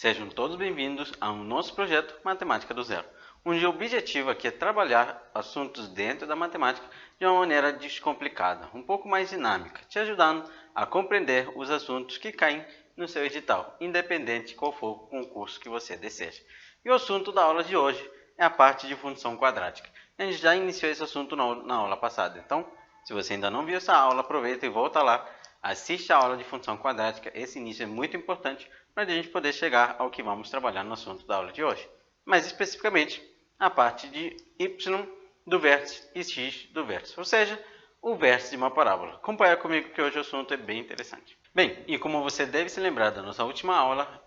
Sejam todos bem-vindos ao nosso projeto Matemática do Zero, onde o objetivo aqui é trabalhar assuntos dentro da matemática de uma maneira descomplicada, um pouco mais dinâmica, te ajudando a compreender os assuntos que caem no seu edital, independente qual for o concurso que você deseja. E o assunto da aula de hoje é a parte de função quadrática. A gente já iniciou esse assunto na aula passada, então, se você ainda não viu essa aula, aproveita e volta lá, assiste a aula de função quadrática. Esse início é muito importante para a gente poder chegar ao que vamos trabalhar no assunto da aula de hoje. Mais especificamente, a parte de y do vértice e x do vértice, ou seja, o vértice de uma parábola. Acompanha comigo que hoje o assunto é bem interessante. Bem, e como você deve se lembrar da nossa última aula,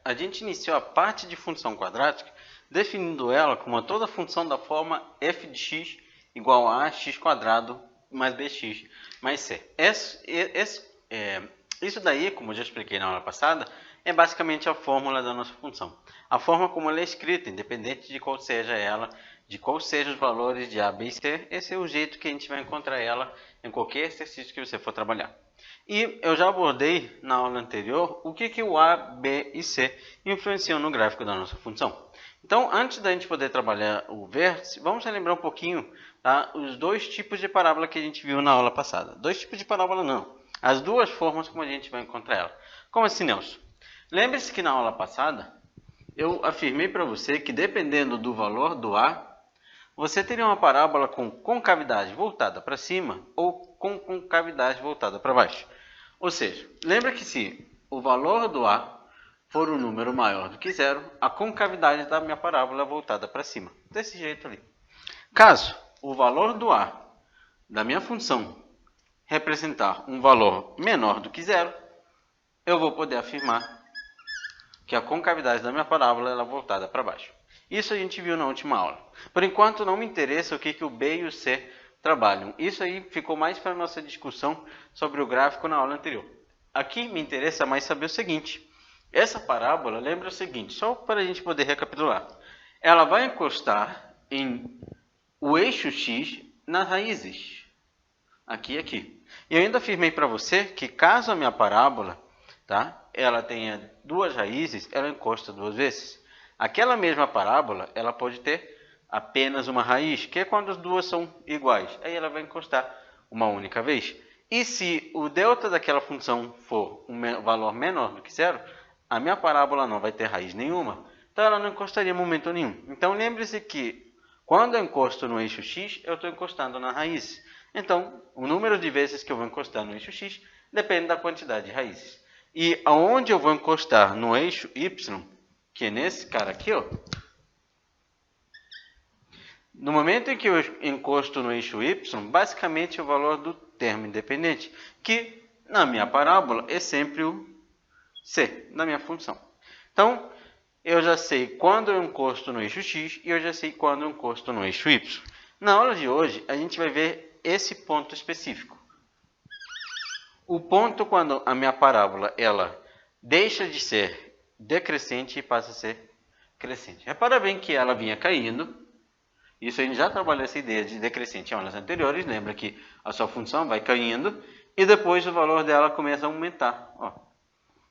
a gente iniciou a parte de função quadrática definindo ela como toda função da forma f de x igual a x quadrado mais bx mais c. Isso daí, como eu já expliquei na aula passada, é basicamente a fórmula da nossa função. A forma como ela é escrita, independente de qual seja ela, de qual sejam os valores de a, b e c, esse é o jeito que a gente vai encontrar ela em qualquer exercício que você for trabalhar. E eu já abordei na aula anterior o que o a, b e c influenciam no gráfico da nossa função. Então, antes da gente poder trabalhar o vértice, vamos relembrar um pouquinho, tá, os dois tipos de parábola que a gente viu na aula passada. Dois tipos de parábola não, as duas formas como a gente vai encontrar ela. Como assim, Nelson? Lembre-se que na aula passada eu afirmei para você que dependendo do valor do a, você teria uma parábola com concavidade voltada para cima ou com concavidade voltada para baixo. Ou seja, lembra que se o valor do a for um número maior do que zero, a concavidade da minha parábola é voltada para cima. Desse jeito ali. Caso o valor do a da minha função representar um valor menor do que zero, eu vou poder afirmar que a concavidade da minha parábola é voltada para baixo. Isso a gente viu na última aula. Por enquanto não me interessa o que o b e o c trabalham. Isso aí ficou mais para a nossa discussão sobre o gráfico na aula anterior. Aqui me interessa mais saber o seguinte. Essa parábola lembra o seguinte, só para a gente poder recapitular. Ela vai encostar em o eixo x nas raízes. Aqui e aqui. E eu ainda afirmei para você que caso a minha parábola, tá, ela tenha duas raízes, ela encosta duas vezes. Aquela mesma parábola, ela pode ter apenas uma raiz, que é quando as duas são iguais. Aí ela vai encostar uma única vez. E se o delta daquela função for um valor menor do que zero, a minha parábola não vai ter raiz nenhuma. Então ela não encostaria em momento nenhum. Então lembre-se que quando eu encosto no eixo x, eu estou encostando na raiz. Então o número de vezes que eu vou encostar no eixo x depende da quantidade de raízes. E aonde eu vou encostar no eixo y, que é nesse cara aqui, ó, no momento em que eu encosto no eixo y, basicamente é o valor do termo independente, que na minha parábola é sempre o c da minha função. Então, eu já sei quando eu encosto no eixo x e eu já sei quando eu encosto no eixo y. Na aula de hoje, a gente vai ver esse ponto específico. O ponto quando a minha parábola ela deixa de ser decrescente e passa a ser crescente. Repara bem que ela vinha caindo. Isso a gente já trabalhou essa ideia de decrescente em aulas anteriores. Lembra que a sua função vai caindo e depois o valor dela começa a aumentar. Ó.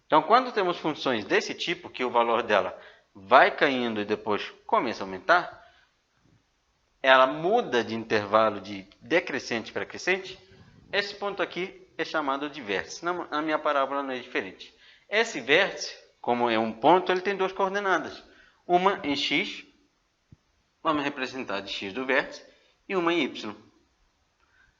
Então, quando temos funções desse tipo, que o valor dela vai caindo e depois começa a aumentar, ela muda de intervalo de decrescente para crescente, esse ponto aqui é chamado de vértice. Na minha parábola não é diferente. Esse vértice, como é um ponto, ele tem duas coordenadas. Uma em x, vamos representar de x do vértice, e uma em y.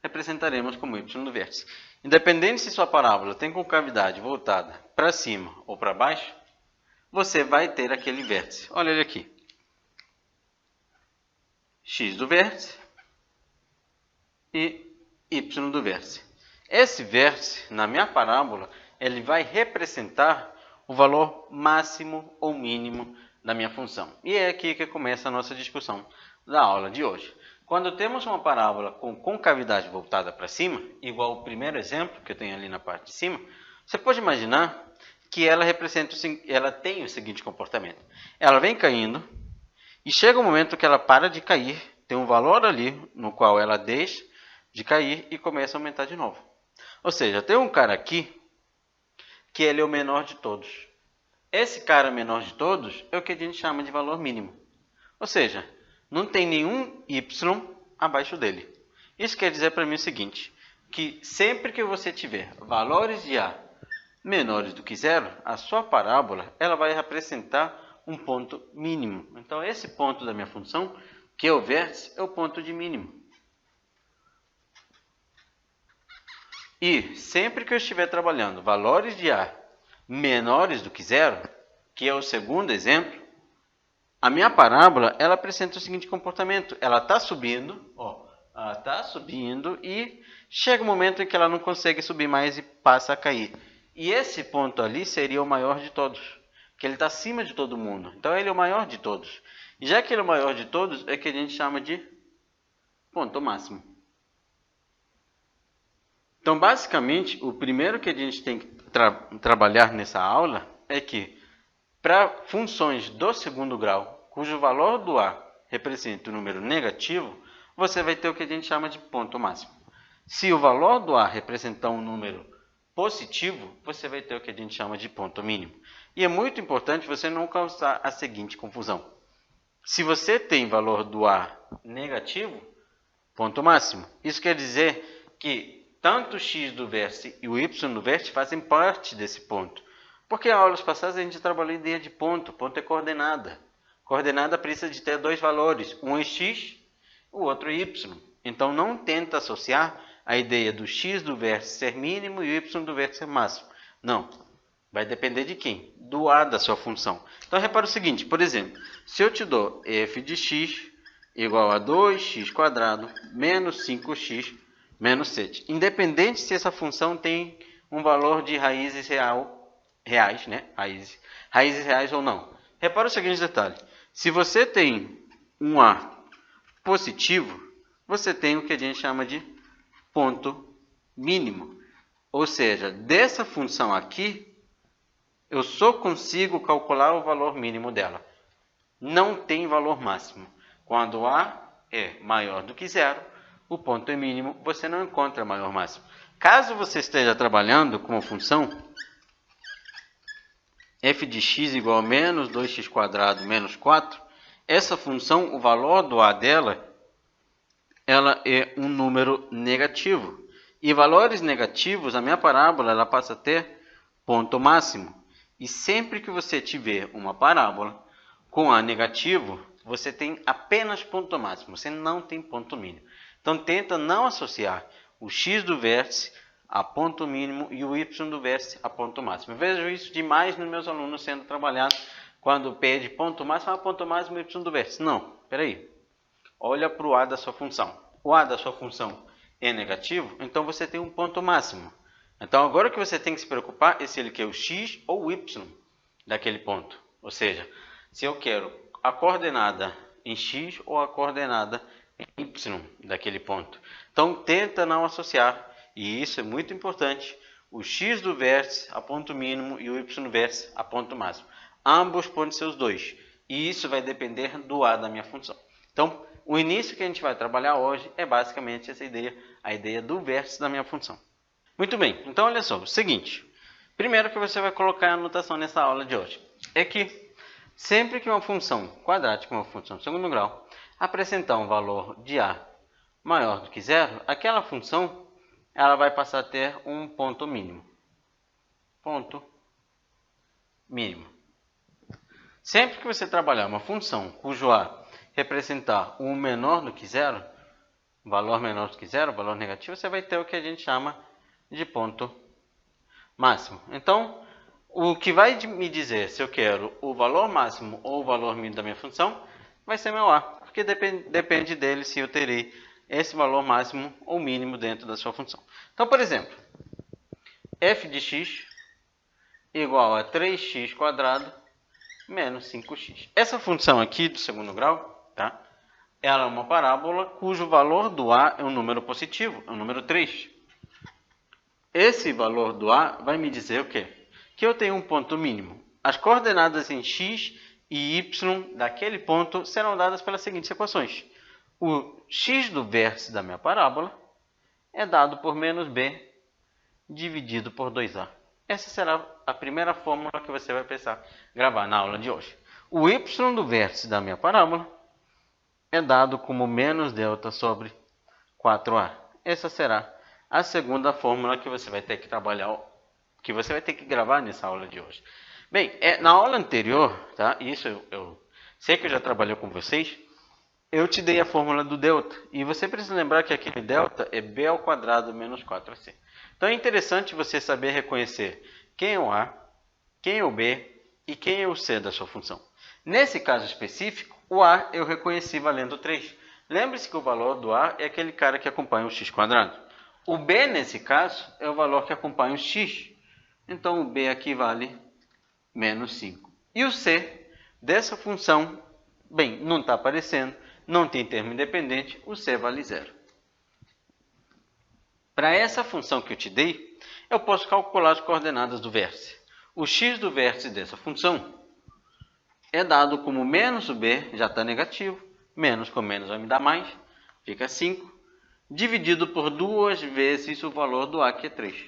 Representaremos como y do vértice. Independente se sua parábola tem concavidade voltada para cima ou para baixo, você vai ter aquele vértice. Olha ele aqui. X do vértice e y do vértice. Esse vértice, na minha parábola, ele vai representar o valor máximo ou mínimo da minha função. E é aqui que começa a nossa discussão da aula de hoje. Quando temos uma parábola com concavidade voltada para cima, igual o primeiro exemplo que eu tenho ali na parte de cima, você pode imaginar que ela tem o seguinte comportamento. Ela vem caindo e chega um momento que ela para de cair, tem um valor ali no qual ela deixa de cair e começa a aumentar de novo. Ou seja, tem um cara aqui que ele é o menor de todos. Esse cara menor de todos é o que a gente chama de valor mínimo. Ou seja, não tem nenhum y abaixo dele. Isso quer dizer para mim o seguinte, que sempre que você tiver valores de A menores do que zero, a sua parábola ela vai representar um ponto mínimo. Então, esse ponto da minha função, que é o vértice, é o ponto de mínimo. E sempre que eu estiver trabalhando valores de A menores do que zero, que é o segundo exemplo, a minha parábola ela apresenta o seguinte comportamento. Ela está subindo, ela está subindo e chega um momento em que ela não consegue subir mais e passa a cair. E esse ponto ali seria o maior de todos, que ele está acima de todo mundo. Então ele é o maior de todos. E já que ele é o maior de todos, é que a gente chama de ponto máximo. Então, basicamente, o primeiro que a gente tem que trabalhar nessa aula é que, para funções do segundo grau, cujo valor do A representa um número negativo, você vai ter o que a gente chama de ponto máximo. Se o valor do A representar um número positivo, você vai ter o que a gente chama de ponto mínimo. E é muito importante você não causar a seguinte confusão. Se você tem valor do A negativo, ponto máximo. Isso quer dizer que tanto o x do vértice e o y do vértice fazem parte desse ponto. Porque em aulas passadas a gente trabalhou a ideia de ponto. Ponto é coordenada. Coordenada precisa de ter dois valores. Um é x, o outro é y. Então não tenta associar a ideia do x do vértice ser mínimo e o y do vértice ser máximo. Não. Vai depender de quem? Do A da sua função. Então repara o seguinte, por exemplo, se eu te dou f de x igual a 2x² menos 5x menos 7. Independente se essa função tem um valor de raízes reais, né? Raízes reais ou não. Repara o seguinte detalhe. Se você tem um A positivo, você tem o que a gente chama de ponto mínimo. Ou seja, dessa função aqui, eu só consigo calcular o valor mínimo dela. Não tem valor máximo. Quando A é maior do que zero, o ponto é mínimo, você não encontra maior máximo. Caso você esteja trabalhando com a função f de x igual a menos 2x² menos 4, essa função, o valor do A dela, ela é um número negativo. E valores negativos, a minha parábola ela passa a ter ponto máximo. E sempre que você tiver uma parábola com A negativo, você tem apenas ponto máximo, você não tem ponto mínimo. Então, tenta não associar o x do vértice a ponto mínimo e o y do vértice a ponto máximo. Eu vejo isso demais nos meus alunos sendo trabalhado quando pede ponto máximo, ponto máximo e y do vértice. Não, peraí. Olha para o A da sua função. O A da sua função é negativo, então você tem um ponto máximo. Então, agora o que você tem que se preocupar é se ele quer o x ou o y daquele ponto. Ou seja, se eu quero a coordenada em x ou a coordenada em y daquele ponto. Então, tenta não associar, e isso é muito importante, o x do vértice a ponto mínimo e o y do vértice a ponto máximo. Ambos podem ser os dois, e isso vai depender do A da minha função. Então, o início que a gente vai trabalhar hoje é basicamente essa ideia, a ideia do vértice da minha função. Muito bem, então olha só, o seguinte, primeiro que você vai colocar a anotação nessa aula de hoje, é que sempre que uma função quadrática, uma função de segundo grau, apresentar um valor de A maior do que zero, aquela função ela vai passar a ter um ponto mínimo. Ponto mínimo. Sempre que você trabalhar uma função cujo A representar um menor do que zero, valor menor do que zero, valor negativo, você vai ter o que a gente chama de ponto máximo. Então, o que vai me dizer se eu quero o valor máximo ou o valor mínimo da minha função vai ser meu A, porque depende dele se eu terei esse valor máximo ou mínimo dentro da sua função. Então, por exemplo, f de x igual a 3x² menos 5x. Essa função aqui do segundo grau, tá? Ela é uma parábola cujo valor do A é um número positivo, é o número 3. Esse valor do A vai me dizer o quê? Que eu tenho um ponto mínimo. As coordenadas em x e y daquele ponto serão dadas pelas seguintes equações. O x do vértice da minha parábola é dado por menos b dividido por 2a. Essa será a primeira fórmula que você vai precisar gravar na aula de hoje. O y do vértice da minha parábola é dado como menos delta sobre 4a. Essa será a segunda fórmula que você vai ter que trabalhar, que você vai ter que gravar nessa aula de hoje. Bem, na aula anterior, tá? Isso eu sei que eu já trabalhei com vocês. Eu te dei a fórmula do delta. E você precisa lembrar que aquele delta é b ao quadrado menos 4ac. Então é interessante você saber reconhecer quem é o a, quem é o b e quem é o c da sua função. Nesse caso específico, o a eu reconheci valendo 3. Lembre-se que o valor do a é aquele cara que acompanha o x². O b, nesse caso, é o valor que acompanha o x. Então o b aqui vale menos 5. E o c dessa função, bem, não está aparecendo, não tem termo independente, o c vale 0. Para essa função que eu te dei, eu posso calcular as coordenadas do vértice. O x do vértice dessa função é dado como menos o b, já está negativo, menos com menos vai me dar mais, fica 5, dividido por 2 vezes o valor do a, que é 3.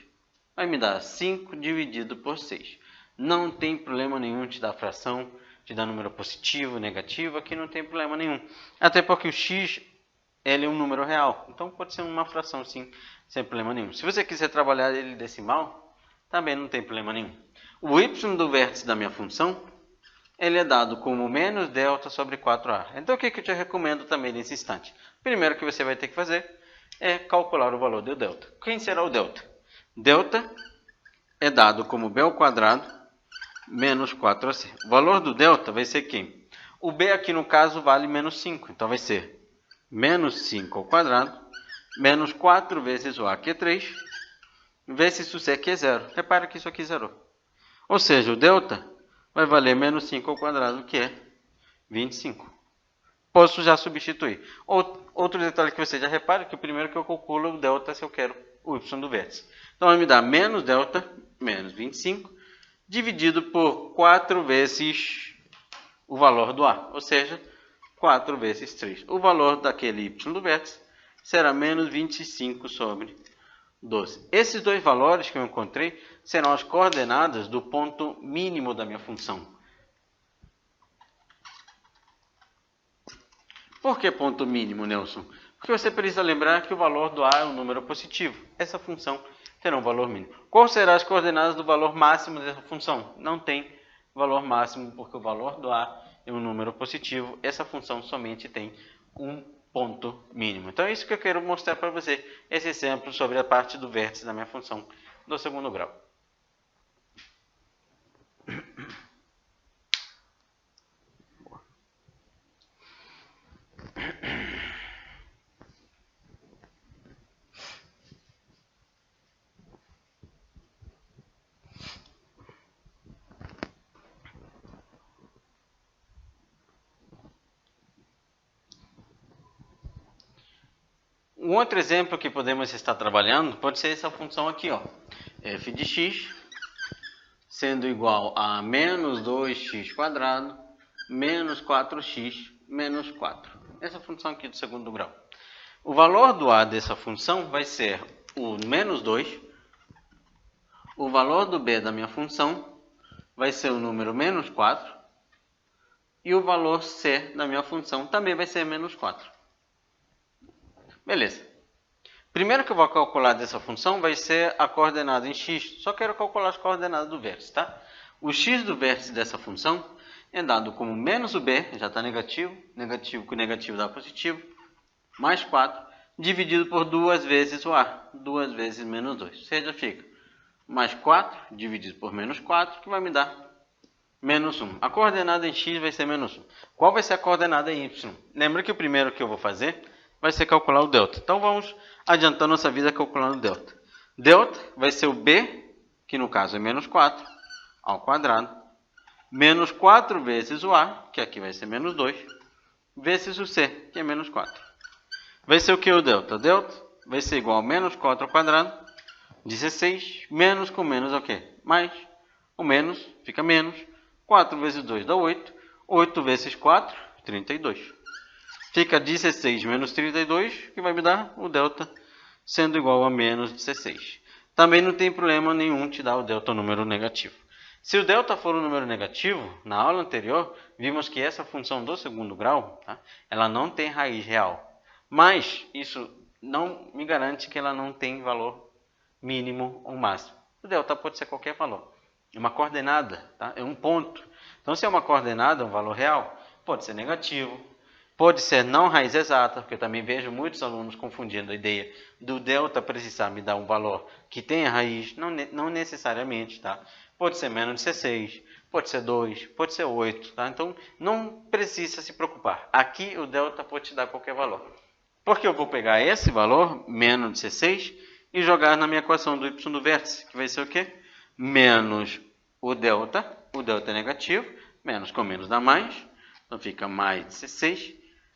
Vai me dar 5 dividido por 6. Não tem problema nenhum te dar fração, te dar número positivo, negativo, aqui não tem problema nenhum. Até porque o x ele é um número real, então pode ser uma fração sim, sem problema nenhum. Se você quiser trabalhar ele decimal, também não tem problema nenhum. O y do vértice da minha função, ele é dado como menos delta sobre 4a. Então o que eu te recomendo também nesse instante? Primeiro que você vai ter que fazer é calcular o valor do delta. Quem será o delta? Delta é dado como b ao quadrado menos 4ac. O valor do delta vai ser quem? O b aqui no caso vale menos 5, então vai ser menos 5 ao quadrado, menos 4 vezes o a, que é 3, vezes o c, que é 0. Repara que isso aqui zerou. Ou seja, o delta vai valer menos 5 ao quadrado, que é 25. Posso já substituir. Outro detalhe que você já repara, que o primeiro que eu calculo é o delta se eu quero o y do vértice. Então vai me dar menos delta, menos 25, dividido por 4 vezes o valor do a, ou seja, 4 vezes 3. O valor daquele y do vértice será menos 25 sobre 12. Esses dois valores que eu encontrei serão as coordenadas do ponto mínimo da minha função. Por que ponto mínimo, Nelson? Porque você precisa lembrar que o valor do a é um número positivo. Essa função terá um valor mínimo. Quais serão as coordenadas do valor máximo dessa função? Não tem valor máximo, porque o valor do a é um número positivo. Essa função somente tem um ponto mínimo. Então é isso que eu quero mostrar para você, esse exemplo sobre a parte do vértice da minha função do segundo grau. Um outro exemplo que podemos estar trabalhando pode ser essa função aqui, ó, f de x sendo igual a menos 2x² menos 4x menos 4. Essa função aqui do segundo grau. O valor do a dessa função vai ser o menos 2. O valor do b da minha função vai ser o número menos 4. E o valor c da minha função também vai ser menos 4. Beleza. Primeiro que eu vou calcular dessa função vai ser a coordenada em x. Só quero calcular as coordenadas do vértice, tá? O x do vértice dessa função é dado como menos o b, já está negativo, negativo com negativo dá positivo, mais 4, dividido por 2 vezes o a, 2 vezes menos 2. Ou seja, fica mais 4 dividido por menos 4, que vai me dar menos 1. A coordenada em x vai ser menos 1. Qual vai ser a coordenada em y? Lembra que o primeiro que eu vou fazer vai ser calcular o delta. Então vamos adiantar nossa vida calculando o delta. Delta vai ser o b, que no caso é menos 4, ao quadrado, menos 4 vezes o a, que aqui vai ser menos 2, vezes o c, que é menos 4. Vai ser o que o delta? Delta vai ser igual a menos 4 ao quadrado, 16, menos com menos é o quê? Mais. O menos fica menos. 4 vezes 2 dá 8. 8 vezes 4, 32. Fica 16 menos 32, que vai me dar o delta sendo igual a menos 16. também não tem problema nenhum te dar o delta número negativo. Se o delta for um número negativo, na aula anterior, vimos que essa função do segundo grau, tá, ela não tem raiz real. Mas isso não me garante que ela não tem valor mínimo ou máximo. O delta pode ser qualquer valor. É uma coordenada, tá? É um ponto. Então, se é uma coordenada, um valor real, pode ser negativo, pode ser não raiz exata, porque eu também vejo muitos alunos confundindo a ideia do delta precisar me dar um valor que tenha raiz, não necessariamente, tá? Pode ser menos de C6, pode ser 2, pode ser 8, tá? Então, não precisa se preocupar. Aqui, o delta pode te dar qualquer valor. Porque eu vou pegar esse valor, menos de C6, e jogar na minha equação do y do vértice, que vai ser o quê? Menos o delta é negativo, menos com menos dá mais, então fica mais de C6,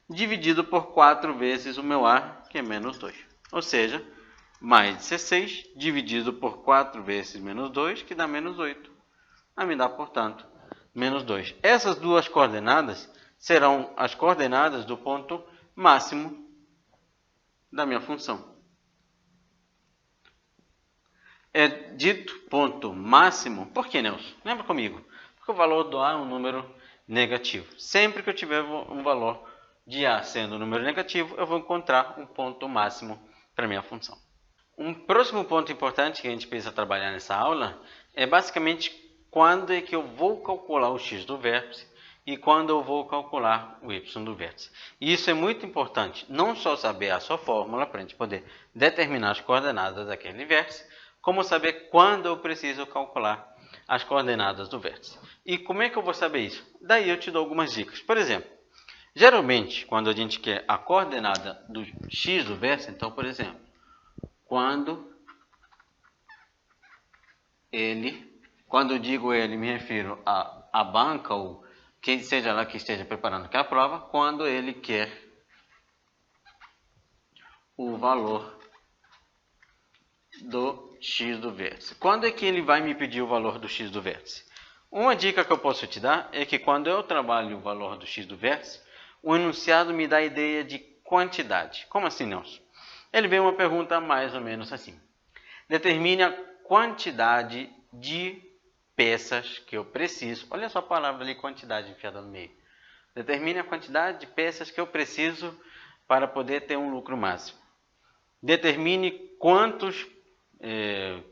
dividido por 4 vezes o meu A, que é menos 2. Ou seja, mais de C6 dividido por 4 vezes menos 2, que dá menos 8. Vai me dar, portanto, menos 2. Essas duas coordenadas serão as coordenadas do ponto máximo da minha função. É dito ponto máximo, por que, Nelson? Lembra comigo? Porque o valor do A é um número negativo. Sempre que eu tiver um valor de A sendo um número negativo, eu vou encontrar um ponto máximo para a minha função. Um próximo ponto importante que a gente precisa trabalhar nessa aula é basicamente quando é que eu vou calcular o x do vértice e quando eu vou calcular o y do vértice. E isso é muito importante, não só saber a sua fórmula para a gente poder determinar as coordenadas daquele vértice, como saber quando eu preciso calcular as coordenadas do vértice. E como é que eu vou saber isso? Daí eu te dou algumas dicas. Por exemplo, geralmente, quando a gente quer a coordenada do x do vértice, então, por exemplo, quando eu digo ele, me refiro à banca ou quem seja lá que esteja preparando aquela prova, quando ele quer o valor do x do vértice. Quando é que ele vai me pedir o valor do x do vértice? Uma dica que eu posso te dar é que quando eu trabalho o valor do x do vértice, o enunciado me dá a ideia de quantidade. Como assim, Nelson? Ele vem uma pergunta mais ou menos assim. Determine a quantidade de peças que eu preciso. Olha só a palavra ali, quantidade enfiada no meio. Determine a quantidade de peças que eu preciso para poder ter um lucro máximo. Determine quantos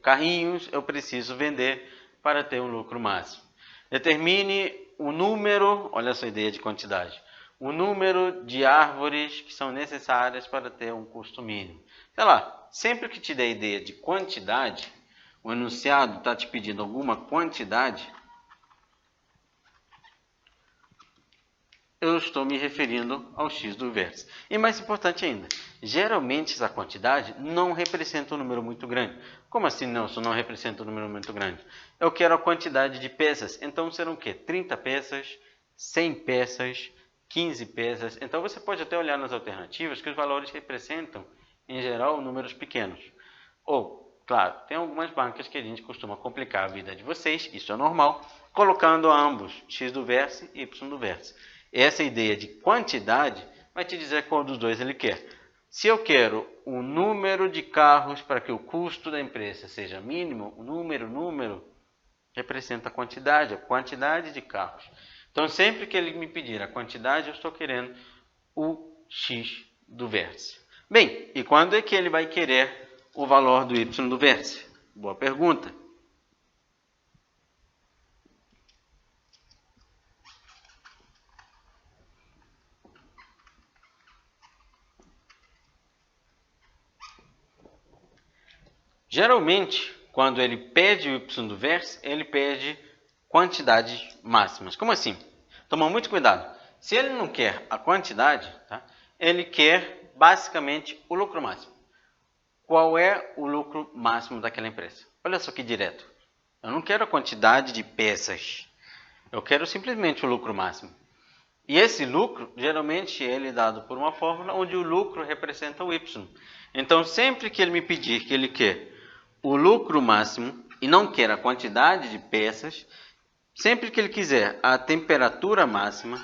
carrinhos eu preciso vender para ter um lucro máximo. Determine o número, olha essa ideia de quantidade, o número de árvores que são necessárias para ter um custo mínimo. Sei lá, sempre que te der ideia de quantidade, o enunciado está te pedindo alguma quantidade, eu estou me referindo ao x do vértice. E mais importante ainda, geralmente essa quantidade não representa um número muito grande. Como assim, Nelson, não representa um número muito grande? Eu quero a quantidade de peças, então serão o quê? 30 peças, 100 peças, 15 peças. Então você pode até olhar nas alternativas que os valores representam, em geral, números pequenos. Ou, claro, tem algumas bancas que a gente costuma complicar a vida de vocês, isso é normal, colocando ambos, x do vértice e y do vértice. Essa ideia de quantidade vai te dizer qual dos dois ele quer. Se eu quero o número de carros para que o custo da empresa seja mínimo, o número representa a quantidade de carros. Então, sempre que ele me pedir a quantidade, eu estou querendo o x do vértice. Bem, e quando é que ele vai querer o valor do y do vértice? Boa pergunta. Geralmente, quando ele pede o y do vértice, ele pede quantidades máximas. Como assim? Toma muito cuidado. Se ele não quer a quantidade, tá? Ele quer basicamente o lucro máximo. Qual é o lucro máximo daquela empresa? Olha só que direto. Eu não quero a quantidade de peças. Eu quero simplesmente o lucro máximo. E esse lucro, geralmente, ele é dado por uma fórmula onde o lucro representa o y. Então, sempre que ele me pedir que ele quer o lucro máximo e não quer a quantidade de peças, sempre que ele quiser a temperatura máxima,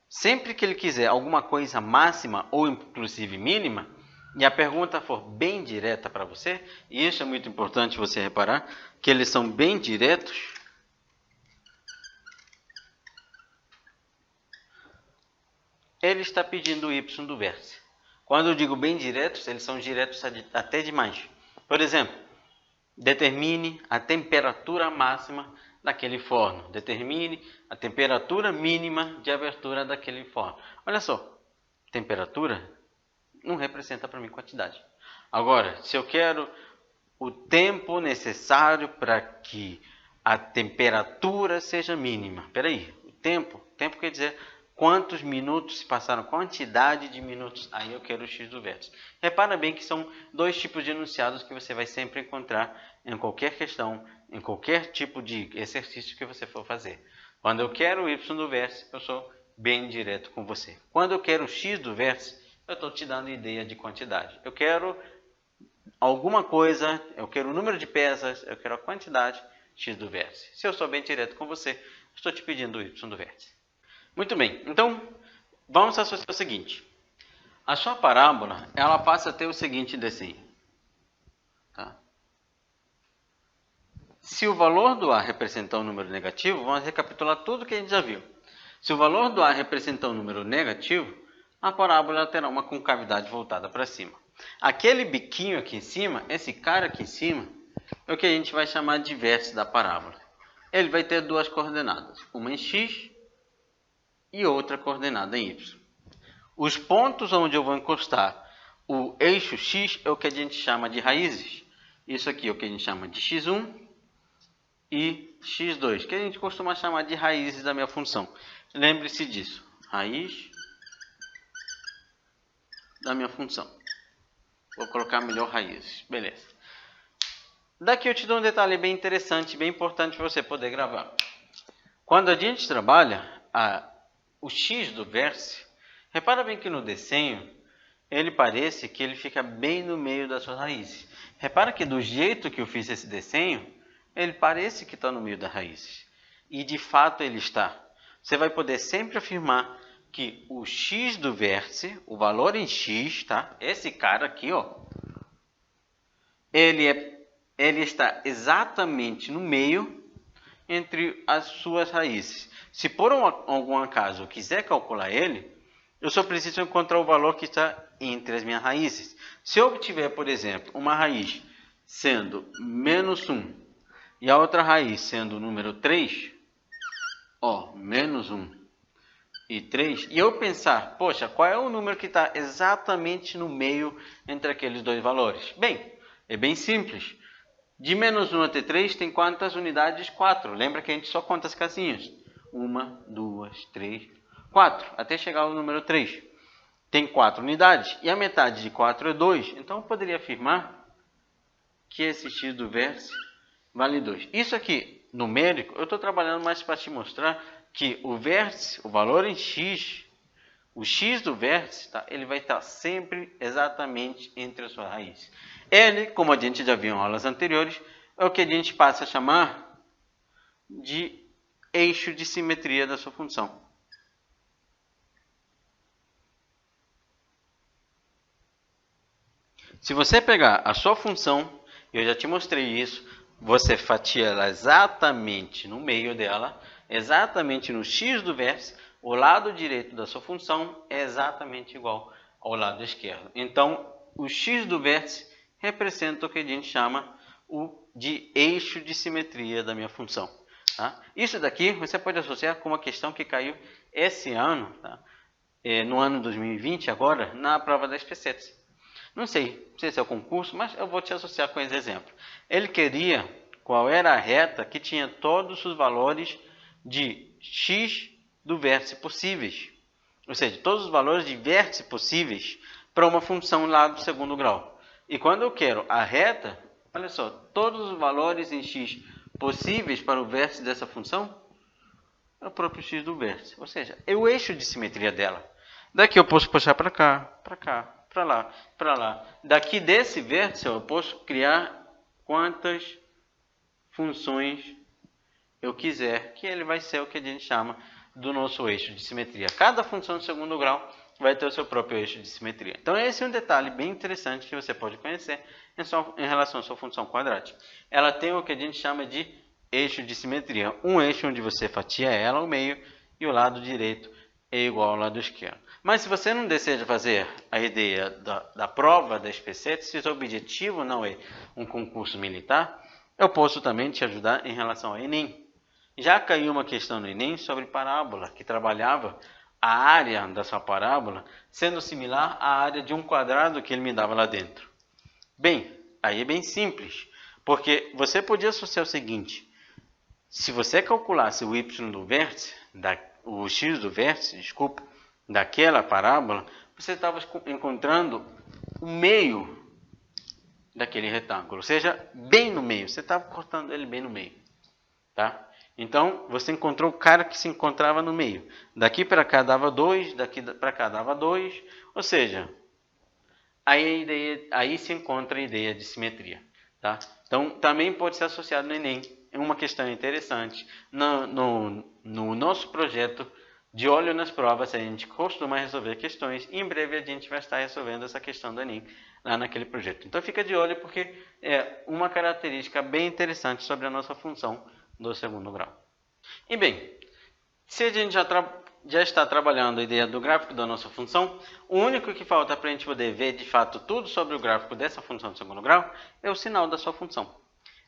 sempre que ele quiser alguma coisa máxima ou inclusive mínima, e a pergunta for bem direta para você, e isso é muito importante você reparar, que eles são bem diretos, ele está pedindo o y do vértice. Quando eu digo bem diretos, eles são diretos até demais. Por exemplo, determine a temperatura máxima daquele forno. Determine a temperatura mínima de abertura daquele forno. Olha só, temperatura não representa para mim quantidade. Agora, se eu quero o tempo necessário para que a temperatura seja mínima. Espera aí, o tempo quer dizer quantos minutos se passaram, quantidade de minutos. Aí eu quero o x do vértice. Repara bem que são dois tipos de enunciados que você vai sempre encontrar em qualquer questão, em qualquer tipo de exercício que você for fazer. Quando eu quero o y do vértice, eu sou bem direto com você. Quando eu quero o x do vértice, eu estou te dando ideia de quantidade. Eu quero alguma coisa, eu quero o número de peças, eu quero a quantidade x do vértice. Se eu sou bem direto com você, estou te pedindo o y do vértice. Muito bem, então vamos associar o seguinte. A sua parábola, ela passa a ter o seguinte desenho. Tá? Se o valor do A representar um número negativo, vamos recapitular tudo que a gente já viu. Se o valor do A representar um número negativo, a parábola terá uma concavidade voltada para cima. Aquele biquinho aqui em cima, esse cara aqui em cima, é o que a gente vai chamar de vértice da parábola. Ele vai ter duas coordenadas, uma em x e outra coordenada em y. Os pontos onde eu vou encostar o eixo x é o que a gente chama de raízes. Isso aqui é o que a gente chama de x1 e x2, que a gente costuma chamar de raízes da minha função. Lembre-se disso, raiz da minha função. Vou colocar melhor raízes, beleza. Daqui eu te dou um detalhe bem interessante, bem importante para você poder gravar. Quando a gente trabalha o x do vértice, repara bem que no desenho, ele parece que ele fica bem no meio das suas raízes. Repara que do jeito que eu fiz esse desenho, ele parece que está no meio das raízes. E de fato ele está. Você vai poder sempre afirmar que o x do vértice, o valor em x, tá? Esse cara aqui, ó, ele está exatamente no meio entre as suas raízes. Se por algum acaso eu quiser calcular ele, eu só preciso encontrar o valor que está entre as minhas raízes. Se eu tiver, por exemplo, uma raiz sendo menos 1 e a outra raiz sendo o número 3, ó, menos 1 e 3, e eu pensar, poxa, qual é o número que está exatamente no meio entre aqueles dois valores? Bem, é bem simples. De menos 1 até 3 tem quantas unidades? 4. Lembra que a gente só conta as casinhas. 1, 2, 3, 4. Até chegar ao número 3. Tem 4 unidades. E a metade de 4 é 2. Então eu poderia afirmar que esse x do vértice vale 2. Isso aqui, numérico, eu estou trabalhando mais para te mostrar que o vértice, o valor em x, o x do vértice, tá? Ele vai estar sempre exatamente entre as suas raízes. Ele, como a gente já viu em aulas anteriores, é o que a gente passa a chamar de eixo de simetria da sua função. Se você pegar a sua função, eu já te mostrei isso, você fatia ela exatamente no meio dela, exatamente no x do vértice, o lado direito da sua função é exatamente igual ao lado esquerdo. Então, o x do vértice representa o que a gente chama de eixo de simetria da minha função. Tá? Isso daqui você pode associar com uma questão que caiu esse ano, tá? No ano 2020, agora, na prova da SPSETS. Não sei se é o concurso, mas eu vou te associar com esse exemplo. Ele queria qual era a reta que tinha todos os valores de x do vértice possíveis. Ou seja, todos os valores de vértice possíveis para uma função lá do segundo grau. E quando eu quero a reta, olha só, todos os valores em x possíveis para o vértice dessa função é o próprio x do vértice. Ou seja, é o eixo de simetria dela. Daqui eu posso puxar para cá, para lá, para lá. Daqui desse vértice eu posso criar quantas funções eu quiser, que ele vai ser o que a gente chama do nosso eixo de simetria. Cada função de segundo grau vai ter o seu próprio eixo de simetria. Então esse é um detalhe bem interessante que você pode conhecer em relação à sua função quadrática. Ela tem o que a gente chama de eixo de simetria. Um eixo onde você fatia ela ao meio e o lado direito é igual ao lado esquerdo. Mas se você não deseja fazer a ideia da prova da SPC, se o seu objetivo não é um concurso militar, eu posso também te ajudar em relação ao Enem. Já caiu uma questão no Enem sobre parábola, que trabalhava a área da sua parábola sendo similar à área de um quadrado que ele me dava lá dentro. Bem, aí é bem simples, porque você podia associar o seguinte: se você calculasse o y do vértice, o x do vértice, desculpa, daquela parábola, você estava encontrando o meio daquele retângulo, ou seja, bem no meio, você estava cortando ele bem no meio, tá? Então, você encontrou o cara que se encontrava no meio. Daqui para cá dava 2, daqui para cá dava 2, ou seja, aí se encontra a ideia de simetria, tá? Então, também pode ser associado no Enem. É uma questão interessante. No nosso projeto de olho nas provas, a gente costuma resolver questões e em breve a gente vai estar resolvendo essa questão do Enem lá naquele projeto. Então, fica de olho porque é uma característica bem interessante sobre a nossa função do segundo grau. E bem, se a gente já está trabalhando a ideia do gráfico da nossa função, o único que falta para a gente poder ver de fato tudo sobre o gráfico dessa função do segundo grau é o sinal da sua função.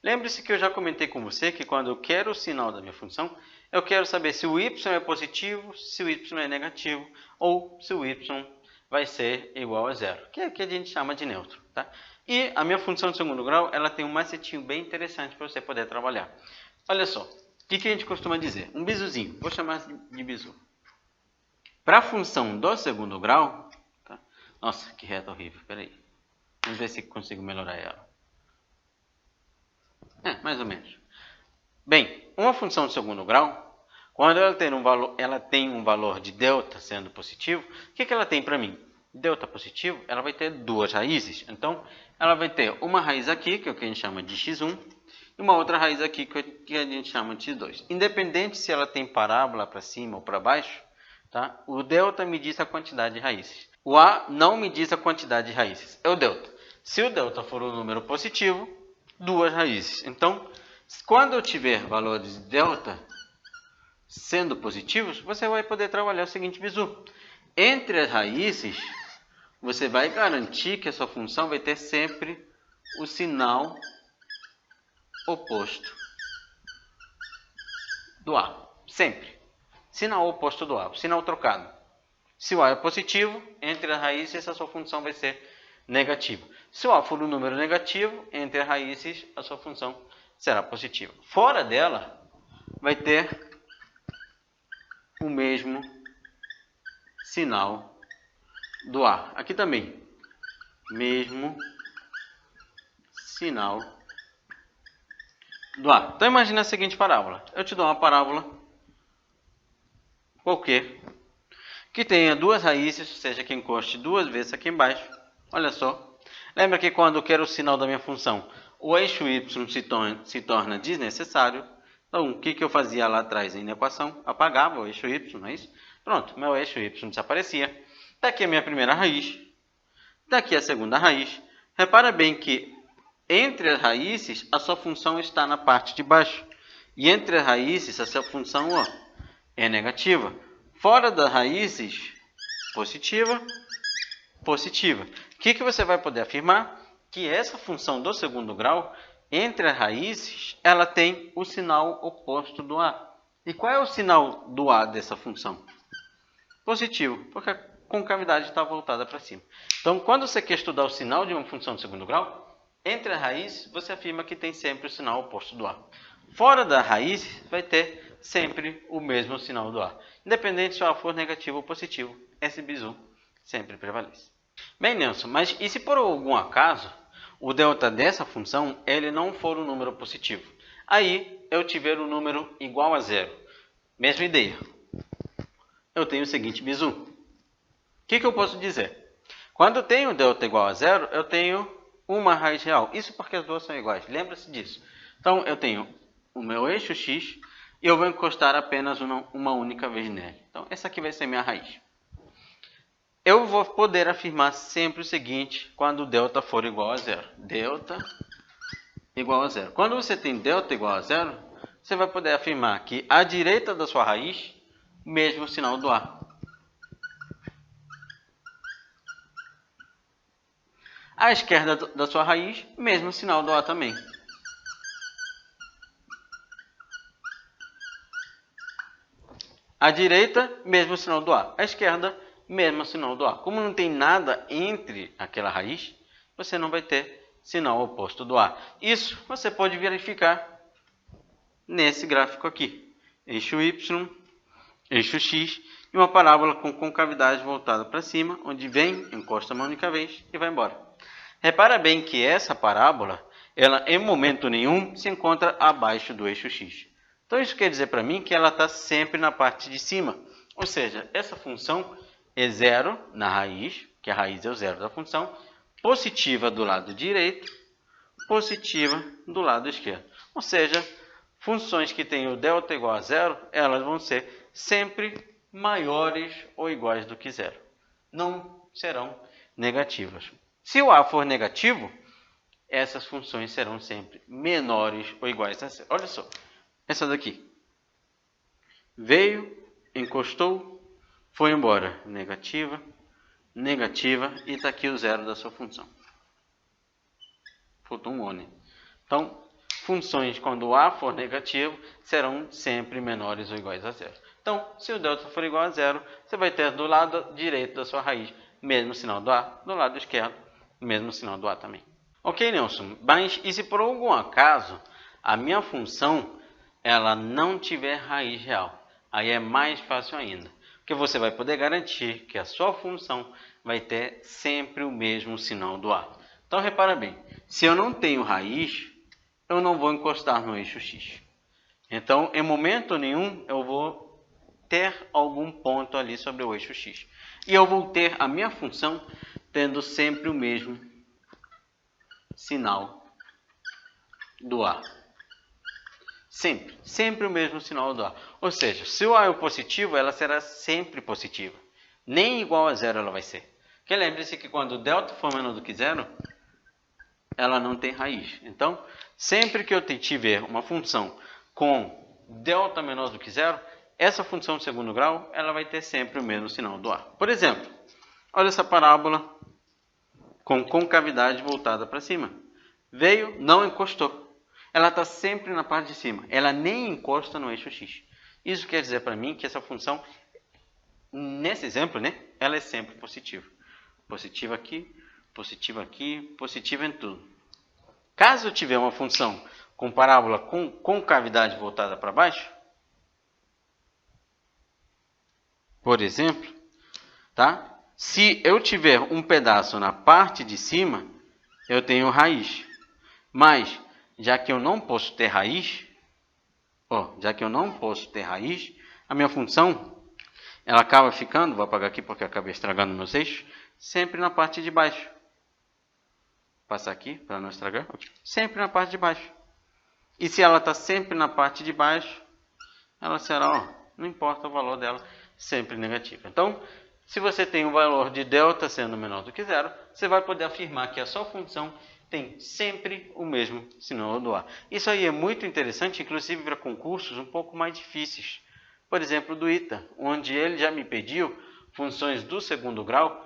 Lembre-se que eu já comentei com você que quando eu quero o sinal da minha função, eu quero saber se o y é positivo, se o y é negativo ou se o y vai ser igual a zero, que é o que a gente chama de neutro, tá? E a minha função de segundo grau, ela tem um macetinho bem interessante para você poder trabalhar. Olha só, o que a gente costuma dizer? Um bizuzinho, vou chamar de bizu. Para a função do segundo grau, tá? Nossa, que reta horrível, peraí. Vamos ver se consigo melhorar ela. Mais ou menos. Bem, uma função de segundo grau, quando ela tem um valor de delta sendo positivo, o que ela tem para mim? Delta positivo, ela vai ter duas raízes. Então, ela vai ter uma raiz aqui, que é o que a gente chama de x1, e uma outra raiz aqui que a gente chama de x2. Independente se ela tem parábola para cima ou para baixo, tá? O delta me diz a quantidade de raízes. O a não me diz a quantidade de raízes, é o delta. Se o delta for um número positivo, duas raízes. Então, quando eu tiver valores de delta sendo positivos, você vai poder trabalhar o seguinte bizu. Entre as raízes, você vai garantir que a sua função vai ter sempre o sinal oposto do A. Sempre. Sinal oposto do A. Sinal trocado. Se o A é positivo, entre as raízes a sua função vai ser negativa. Se o A for um número negativo, entre as raízes a sua função será positiva. Fora dela, vai ter o mesmo sinal do A. Aqui também. Mesmo sinal do A. Então imagine a seguinte parábola. Eu te dou uma parábola qualquer que tenha duas raízes, ou seja, que encoste duas vezes aqui embaixo. Olha só. Lembra que quando eu quero o sinal da minha função, o eixo y se torna desnecessário. Então, o que eu fazia lá atrás na equação? Apagava o eixo y, não é isso? Pronto, meu eixo y desaparecia. Daqui a minha primeira raiz. Daqui a segunda raiz. Repara bem que entre as raízes, a sua função está na parte de baixo. E entre as raízes, a sua função é negativa. Fora das raízes, positiva, positiva. O que você vai poder afirmar? Que essa função do segundo grau, entre as raízes, ela tem o sinal oposto do A. E qual é o sinal do A dessa função? Positivo, porque a concavidade está voltada para cima. Então, quando você quer estudar o sinal de uma função de segundo grau, entre as raízes, você afirma que tem sempre o sinal oposto do A. Fora da raiz, vai ter sempre o mesmo sinal do A. Independente se o A for negativo ou positivo, esse bizu sempre prevalece. Bem, Nelson, mas e se por algum acaso o delta dessa função ele não for um número positivo? Aí eu tiver um número igual a zero. Mesma ideia. Eu tenho o seguinte bizu. O que eu posso dizer? Quando eu tenho delta igual a zero, eu tenho uma raiz real. Isso porque as duas são iguais. Lembra-se disso. Então, eu tenho o meu eixo x e eu vou encostar apenas uma única vez nele. Então, essa aqui vai ser minha raiz. eu vou poder afirmar sempre o seguinte quando delta for igual a zero. Delta igual a zero. Quando você tem delta igual a zero, você vai poder afirmar que à direita da sua raiz, mesmo sinal do A. À esquerda da sua raiz, mesmo sinal do A também. À direita, mesmo sinal do A. À esquerda, mesmo sinal do A. Como não tem nada entre aquela raiz, você não vai ter sinal oposto do A. Isso você pode verificar nesse gráfico aqui. Eixo Y, eixo X e uma parábola com concavidade voltada para cima, onde vem, encosta uma única vez e vai embora. Repara bem que essa parábola, ela em momento nenhum se encontra abaixo do eixo X. Então isso quer dizer para mim que ela está sempre na parte de cima. Ou seja, essa função é zero na raiz, que a raiz é o zero da função, positiva do lado direito, positiva do lado esquerdo. Ou seja, funções que têm o delta igual a zero, elas vão ser sempre maiores ou iguais do que zero. Não serão negativas. Se o A for negativo, essas funções serão sempre menores ou iguais a zero. Olha só, essa daqui. Veio, encostou, foi embora. Negativa, negativa e está aqui o zero da sua função. Faltou um ONE. Então, funções quando o A for negativo serão sempre menores ou iguais a zero. Então, se o delta for igual a zero, você vai ter do lado direito da sua raiz mesmo sinal do A, do lado esquerdo mesmo sinal do A também. Ok, Nelson, mas e se por algum acaso a minha função ela não tiver raiz real? Aí é mais fácil ainda, porque você vai poder garantir que a sua função vai ter sempre o mesmo sinal do A. Então, repara bem, se eu não tenho raiz, eu não vou encostar no eixo X. Então, em momento nenhum, eu vou ter algum ponto ali sobre o eixo X. E eu vou ter a minha função tendo sempre o mesmo sinal do A. Sempre o mesmo sinal do A. Ou seja, se o A é o positivo, ela será sempre positiva. Nem igual a zero ela vai ser. Porque lembre-se que quando o delta for menor do que zero, ela não tem raiz. Então, sempre que eu tiver uma função com delta menor do que zero, essa função de segundo grau ela vai ter sempre o mesmo sinal do A. Por exemplo, olha essa parábola com concavidade voltada para cima. Veio, não encostou. Ela está sempre na parte de cima. Ela nem encosta no eixo X. Isso quer dizer para mim que essa função, nesse exemplo, né, ela é sempre positiva. Positiva aqui, positiva em tudo. Caso eu tiver uma função com parábola com concavidade voltada para baixo, por exemplo, tá? Se eu tiver um pedaço na parte de cima, eu tenho raiz. Mas, já que eu não posso ter raiz, a minha função, ela acaba ficando, vou apagar aqui porque eu acabei estragando meus eixos, sempre na parte de baixo. Vou passar aqui para não estragar. Sempre na parte de baixo. E se ela está sempre na parte de baixo, ela será, não importa o valor dela, sempre negativa. Então, se você tem um valor de delta sendo menor do que zero, você vai poder afirmar que a sua função tem sempre o mesmo sinal do A. Isso aí é muito interessante, inclusive para concursos um pouco mais difíceis. Por exemplo, do ITA, onde ele já me pediu funções do segundo grau,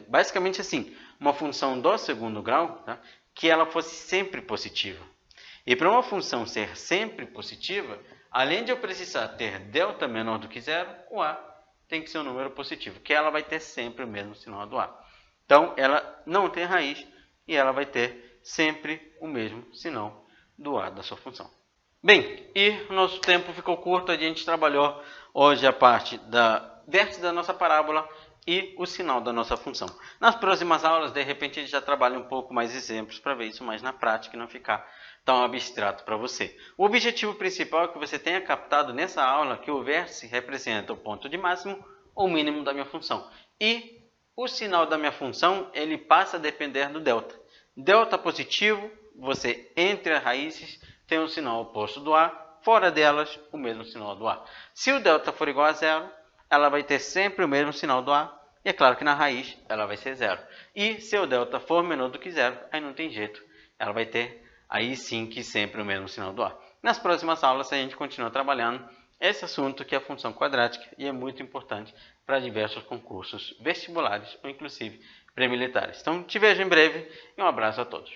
basicamente assim, uma função do segundo grau, tá, que ela fosse sempre positiva. E para uma função ser sempre positiva, além de eu precisar ter delta menor do que zero, o A tem que ser um número positivo, que ela vai ter sempre o mesmo sinal do A. Então, ela não tem raiz e ela vai ter sempre o mesmo sinal do A da sua função. Bem, e o nosso tempo ficou curto, a gente trabalhou hoje a parte da vértice da nossa parábola e o sinal da nossa função. Nas próximas aulas, de repente, a gente já trabalha um pouco mais exemplos para ver isso mais na prática e não ficar tão abstrato para você. O objetivo principal é que você tenha captado nessa aula que o vértice representa o ponto de máximo ou mínimo da minha função. E o sinal da minha função, ele passa a depender do delta. Delta positivo, você entre as raízes tem um sinal oposto do A, fora delas o mesmo sinal do A. Se o delta for igual a zero, ela vai ter sempre o mesmo sinal do A. E é claro que na raiz ela vai ser zero. E se o delta for menor do que zero, aí não tem jeito. Ela vai ter aí sim que sempre o mesmo sinal do A. Nas próximas aulas a gente continua trabalhando esse assunto que é a função quadrática e é muito importante para diversos concursos vestibulares ou inclusive pré-militares. Então te vejo em breve e um abraço a todos.